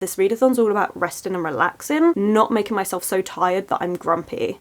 This readathon's all about resting and relaxing, not making myself so tired that I'm grumpy.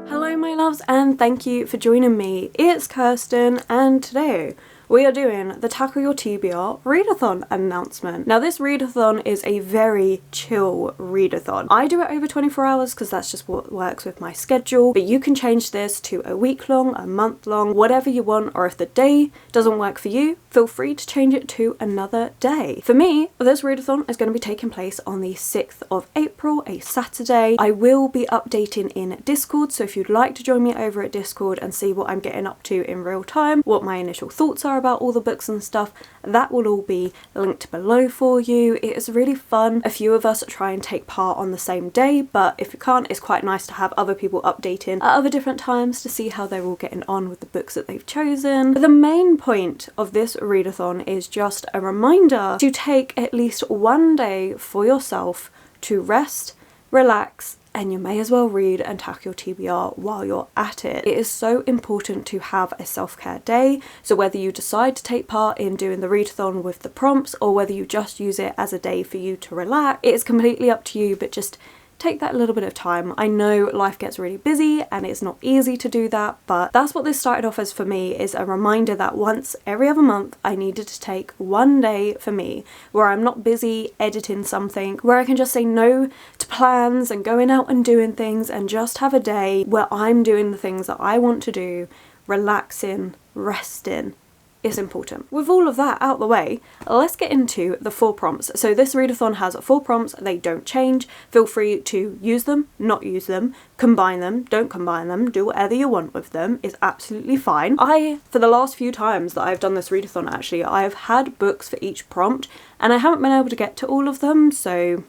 Hello my loves, and thank you for joining me. It's Kirsten, and today we are doing the Tackle Your TBR Readathon announcement. Now this readathon is a very chill readathon. I do it over 24 hours because that's just what works with my schedule, but you can change this to a week long, a month long, whatever you want, or if the day doesn't work for you, feel free to change it to another day. For me, this readathon is going to be taking place on the 6th of April, a Saturday. I will be updating in Discord, so if you'd like to join me over at Discord and see what I'm getting up to in real time, what my initial thoughts are about all the books and stuff, that will all be linked below for you. It is really fun. A few of us try and take part on the same day, but if you can't, it's quite nice to have other people updating at other different times to see how they're all getting on with the books that they've chosen. But the main point of this readathon is just a reminder to take at least one day for yourself to rest, relax, and you may as well read and tackle your TBR while you're at it. It is so important to have a self-care day, so whether you decide to take part in doing the readathon with the prompts or whether you just use it as a day for you to relax, it is completely up to you, but just take that little bit of time. I know life gets really busy and it's not easy to do that, but that's what this started off as for me, is a reminder that once every other month I needed to take one day for me where I'm not busy editing something, where I can just say no to plans and going out and doing things and just have a day where I'm doing the things that I want to do, relaxing, resting. It's important. With all of that out the way, let's get into the 4 prompts. So this readathon has 4 prompts, they don't change. Feel free to use them, not use them, combine them, don't combine them, do whatever you want with them, it's absolutely fine. For the last few times that I've done this readathon actually, I've had books for each prompt and I haven't been able to get to all of them, so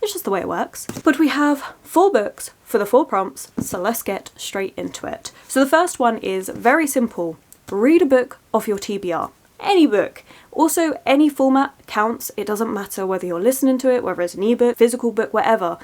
it's just the way it works. But we have 4 books for the 4 prompts, so let's get straight into it. So the first one is very simple. Read a book off your TBR. Any book. Also, any format counts. It doesn't matter whether you're listening to it, whether it's an ebook, physical book, whatever.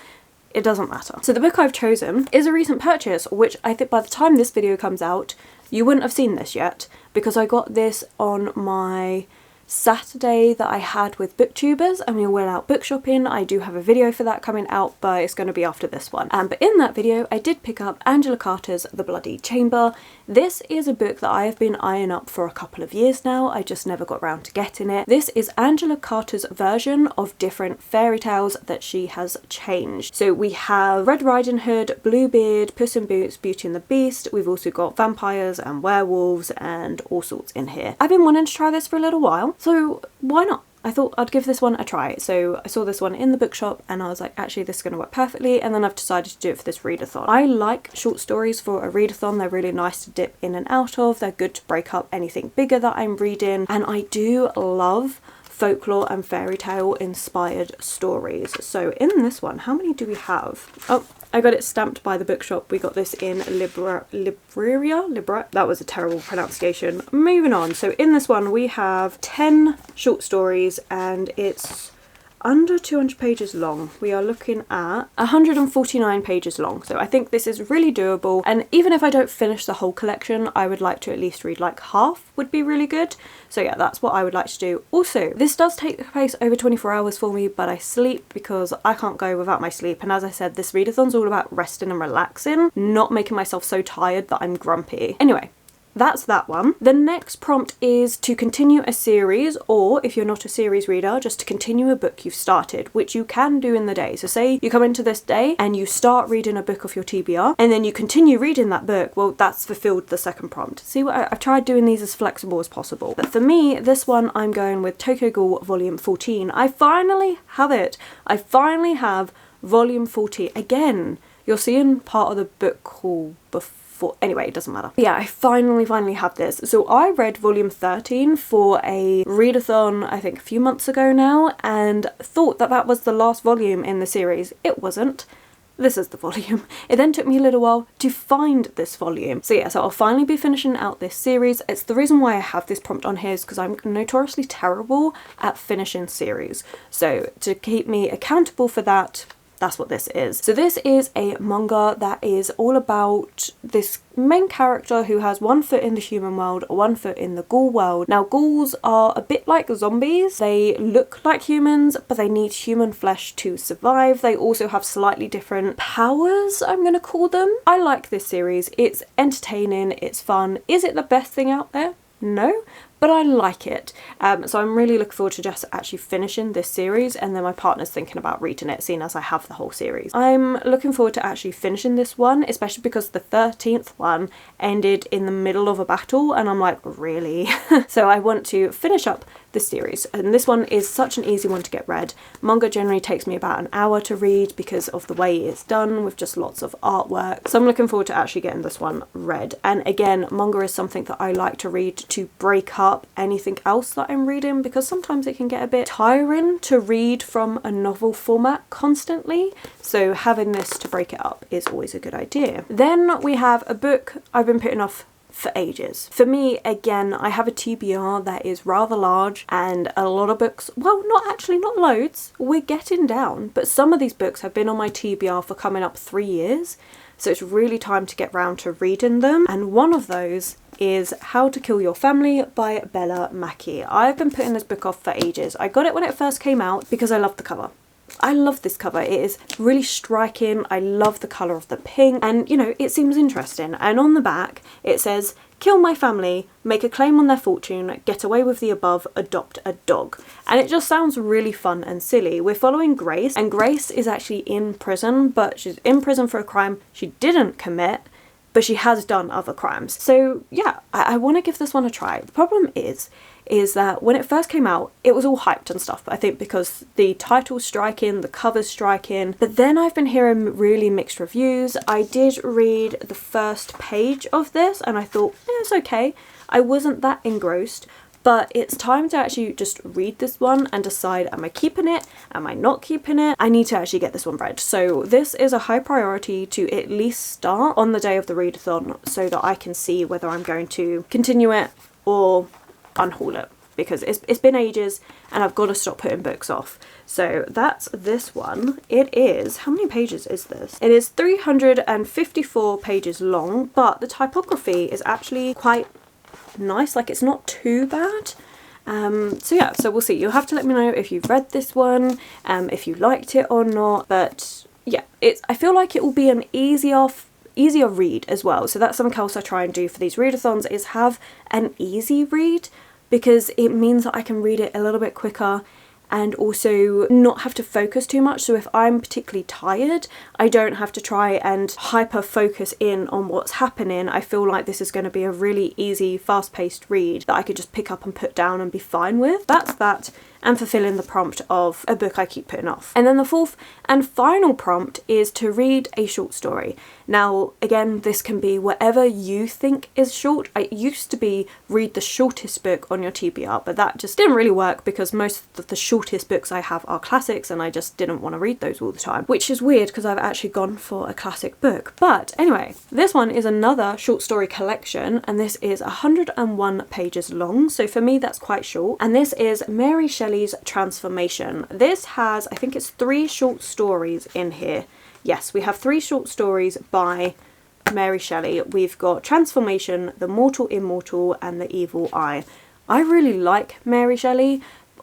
It doesn't matter. So the book I've chosen is a recent purchase, which I think by the time this video comes out, you wouldn't have seen this yet, because I got this on my Saturday that I had with booktubers and we went out book shopping. I do have a video for that coming out, but it's going to be after this one. But in that video I did pick up Angela Carter's The Bloody Chamber. This is a book that I have been eyeing up for a couple of years now. I just never got around to getting it. This is Angela Carter's version of different fairy tales that she has changed. So we have Red Riding Hood, Bluebeard, Puss in Boots, Beauty and the Beast. We've also got vampires and werewolves and all sorts in here. I've been wanting to try this for a little while, so why not? I thought I'd give this one a try. So I saw this one in the bookshop and I was like, actually this is going to work perfectly, and then I've decided to do it for this readathon. I like short stories for a readathon. They're really nice to dip in and out of. They're good to break up anything bigger that I'm reading, and I do love folklore and fairy tale inspired stories. So in this one, how many do we have? Oh, I got it stamped by the bookshop. We got this in Libra. That was a terrible pronunciation. Moving on. So in this one we have 10 short stories and it's under 200 pages long. We are looking at 149 pages long, so I think this is really doable, and even if I don't finish the whole collection, I would like to at least read like half would be really good. So yeah, that's what I would like to do. Also, this does take place over 24 hours for me, but I sleep because I can't go without my sleep, and as I said, this readathon's all about resting and relaxing, not making myself so tired that I'm grumpy. Anyway, that's that one. The next prompt is to continue a series, or if you're not a series reader, just to continue a book you've started, which you can do in the day. So say you come into this day and you start reading a book off your TBR and then you continue reading that book, well, that's fulfilled the second prompt. See, what I've tried doing these as flexible as possible. But for me, this one I'm going with Tokyo Ghoul Volume 14. I finally have it. I finally have Volume 14. Again, you're seeing part of the book haul before. Anyway, it doesn't matter. Yeah, I finally have this. So I read volume 13 for a readathon, I think a few months ago now, and thought that that was the last volume in the series. It wasn't. This is the volume. It then took me a little while to find this volume. So yeah, so I'll finally be finishing out this series. It's the reason why I have this prompt on here is because I'm notoriously terrible at finishing series. So to keep me accountable for that, that's what this is. So this is a manga that is all about this main character who has one foot in the human world, one foot in the ghoul world. Now ghouls are a bit like zombies. They look like humans, but they need human flesh to survive. They also have slightly different powers, I'm gonna call them. I like this series. It's entertaining, it's fun. Is it the best thing out there? No, but I like it. So I'm really looking forward to just actually finishing this series, and then my partner's thinking about reading it, seeing as I have the whole series. I'm looking forward to actually finishing this one, especially because the 13th one ended in the middle of a battle, and I'm like, really? So I want to finish up this series, and this one is such an easy one to get read. Manga generally takes me about an hour to read because of the way it's done with just lots of artwork. So I'm looking forward to actually getting this one read. And again, manga is something that I like to read to break up anything else that I'm reading, because sometimes it can get a bit tiring to read from a novel format constantly. So having this to break it up is always a good idea. Then we have a book I've been putting off for ages. For me, again, I have a TBR that is rather large, and a lot of books, well, not loads, we're getting down, but some of these books have been on my TBR for coming up 3 years, so it's really time to get round to reading them. And one of those is How to Kill Your Family by Bella Mackie. I've been putting this book off for ages. I got it when it first came out because I loved the cover. I love this cover. It is really striking. I love the colour of the pink, and you know, it seems interesting. And on the back it says, kill my family, make a claim on their fortune, get away with the above, adopt a dog. And it just sounds really fun and silly. We're following Grace, and Grace is actually in prison, but she's in prison for a crime she didn't commit, but she has done other crimes. So yeah, I want to give this one a try. The problem is that when it first came out, it was all hyped and stuff, I think because the title's striking, the cover's striking, but then I've been hearing really mixed reviews. I did read the first page of this and I thought, it's okay. I wasn't that engrossed, but it's time to actually just read this one and decide, am I keeping it? Am I not keeping it? I need to actually get this one read. So this is a high priority to at least start on the day of the readathon so that I can see whether I'm going to continue it or unhaul it, because it's been ages and I've got to stop putting books off. So that's this one. It is, how many pages is this? It is 354 pages long, but the typography is actually quite nice, like it's not too bad. So yeah, so we'll see. You'll have to let me know if you've read this one, if you liked it or not, but yeah, I feel like it will be an easier read as well. So that's something else I try and do for these readathons, is have an easy read, because it means that I can read it a little bit quicker and also not have to focus too much. So if I'm particularly tired, I don't have to try and hyper focus in on what's happening. I feel like this is going to be a really easy, fast-paced read that I could just pick up and put down and be fine with. That's that, and fulfilling the prompt of a book I keep putting off. And then the fourth and final prompt is to read a short story. Now, again, this can be whatever you think is short. It used to be read the shortest book on your TBR, but that just didn't really work because most of the shortest books I have are classics and I just didn't want to read those all the time, which is weird because I've actually gone for a classic book. But anyway, this one is another short story collection, and this is 101 pages long, so for me that's quite short. And this is Mary Shelley's Transformation. This has, I think it's 3 short stories in here. Yes, we have 3 short stories by Mary Shelley. We've got Transformation, The Mortal Immortal, and The Evil Eye. I really like Mary Shelley.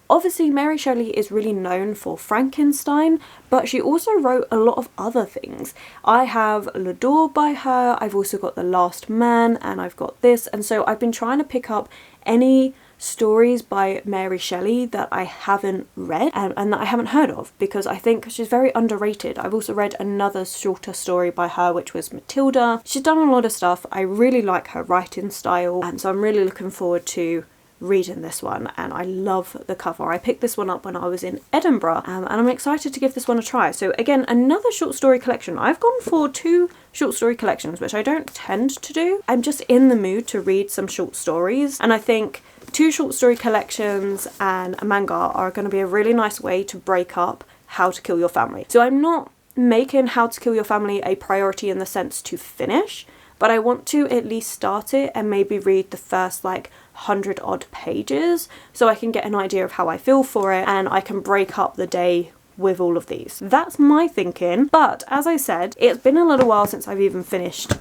Obviously, Mary Shelley is really known for Frankenstein, but she also wrote a lot of other things. I have L'Adore by her, I've also got The Last Man, and I've got this, and so I've been trying to pick up any stories by Mary Shelley that I haven't read and that I haven't heard of, because I think she's very underrated. I've also read another shorter story by her, which was Matilda. She's done a lot of stuff. I really like her writing style, and so I'm really looking forward to reading this one, and I love the cover. I picked this one up when I was in Edinburgh, and I'm excited to give this one a try. So again, another short story collection. I've gone for 2 short story collections, which I don't tend to do. I'm just in the mood to read some short stories, and I think 2 short story collections and a manga are going to be a really nice way to break up How to Kill Your Family. So I'm not making How to Kill Your Family a priority in the sense to finish, but I want to at least start it and maybe read the first like 100 odd pages so I can get an idea of how I feel for it, and I can break up the day with all of these. That's my thinking, but as I said, it's been a little while since I've even finished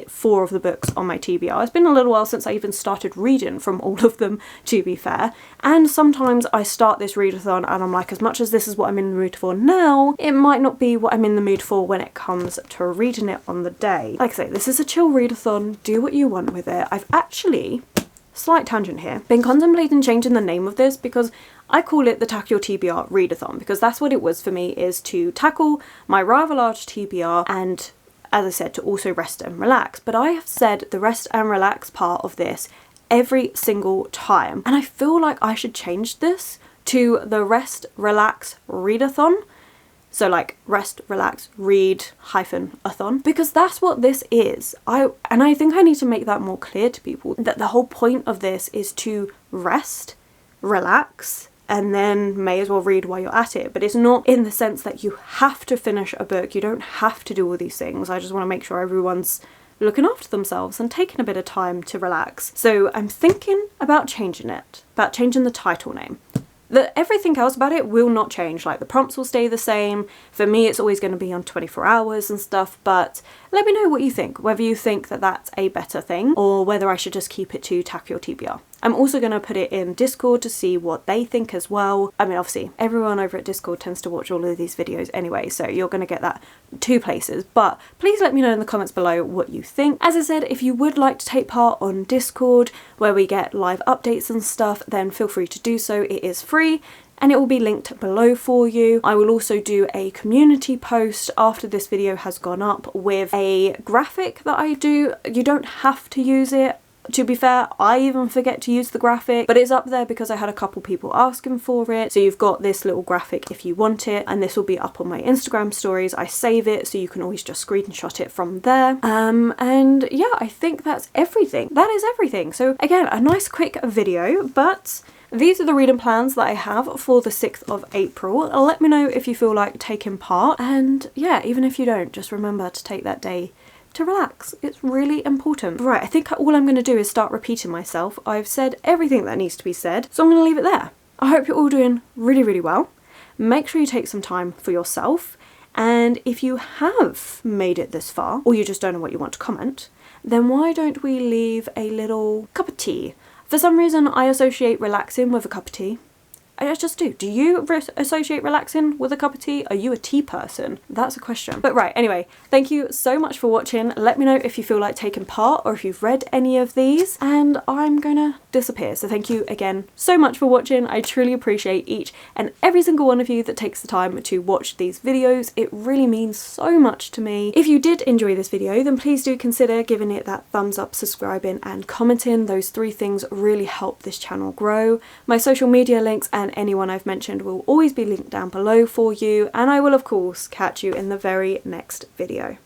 4 of the books on my TBR. It's been a little while since I even started reading from all of them, to be fair, and sometimes I start this readathon and I'm like, as much as this is what I'm in the mood for now, it might not be what I'm in the mood for when it comes to reading it on the day. Like I say, this is a chill readathon, do what you want with it. I've actually, slight tangent here, been contemplating changing the name of this because I call it the Tackle Your TBR Readathon because that's what it was for me, is to tackle my rather large TBR and, as I said, to also rest and relax. But I have said the rest and relax part of this every single time, and I feel like I should change this to the Rest Relax Readathon. So like rest, relax, read -athon, because that's what this is. I think I need to make that more clear to people, that the whole point of this is to rest, relax, and then may as well read while you're at it. But it's not in the sense that you have to finish a book, you don't have to do all these things. I just want to make sure everyone's looking after themselves and taking a bit of time to relax. So I'm thinking about changing it, about changing the title name. Everything else about it will not change, like the prompts will stay the same. For me, it's always going to be on 24 hours and stuff, but let me know what you think, whether you think that that's a better thing or whether I should just keep it to Tackle Your TBR. I'm also going to put it in Discord to see what they think as well. I mean, obviously, everyone over at Discord tends to watch all of these videos anyway, so you're going to get that 2 places. But please let me know in the comments below what you think. As I said, if you would like to take part on Discord, where we get live updates and stuff, then feel free to do so. It is free, and it will be linked below for you. I will also do a community post after this video has gone up with a graphic that I do. You don't have to use it. To be fair, I even forget to use the graphic, but it's up there because I had a couple people asking for it. So you've got this little graphic if you want it, and this will be up on my Instagram stories. I save it so you can always just screenshot it from there. And yeah, I think that's everything. That is everything. So again, a nice quick video, but these are the reading plans that I have for the 6th of April. Let me know if you feel like taking part, and yeah, even if you don't, just remember to take that day to relax. It's really important. Right, I think all I'm going to do is start repeating myself. I've said everything that needs to be said, so I'm going to leave it there. I hope you're all doing really, really well. Make sure you take some time for yourself, and if you have made it this far, or you just don't know what you want to comment, then why don't we leave a little cup of tea? For some reason, I associate relaxing with a cup of tea. I just do. Do you associate relaxing with a cup of tea? Are you a tea person? That's a question. But right, anyway, thank you so much for watching. Let me know if you feel like taking part or if you've read any of these, and I'm gonna disappear. So thank you again so much for watching. I truly appreciate each and every single one of you that takes the time to watch these videos. It really means so much to me. If you did enjoy this video, then please do consider giving it that thumbs up, subscribing and commenting. Those 3 things really help this channel grow. My social media links and anyone I've mentioned will always be linked down below for you, and I will of course catch you in the very next video.